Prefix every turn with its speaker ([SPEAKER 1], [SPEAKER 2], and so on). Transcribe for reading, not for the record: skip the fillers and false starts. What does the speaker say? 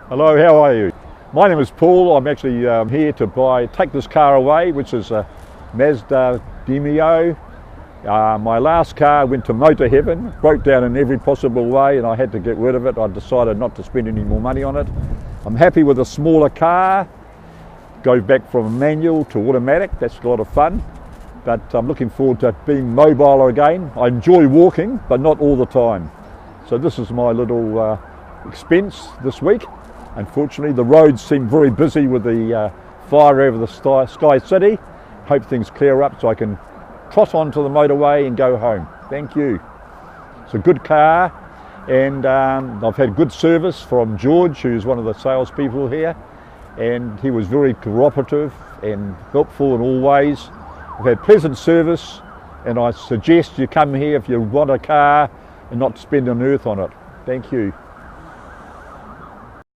[SPEAKER 1] Hello, how are you? My name is Paul. I'm actually here to take this car away, which is a Mazda Demio. My last car went to motor heaven, broke down in every possible way, and I had to get rid of it. I decided not to spend any more money on it. I'm happy with a smaller car. Goes back from manual to automatic. That's a lot of fun. But I'm looking forward to being mobile again. I enjoy walking, but not all the time. So this is my little expense this week. Unfortunately, the roads seem very busy with the fire over the Sky City. Hope things clear up so I can trot onto the motorway and go home. Thank you. It's a good car, and I've had good service from George, who's one of the salespeople here, and he was very cooperative and helpful in all ways. I've had pleasant service, and I suggest you come here if you want a car and not spend an earth on it. Thank you.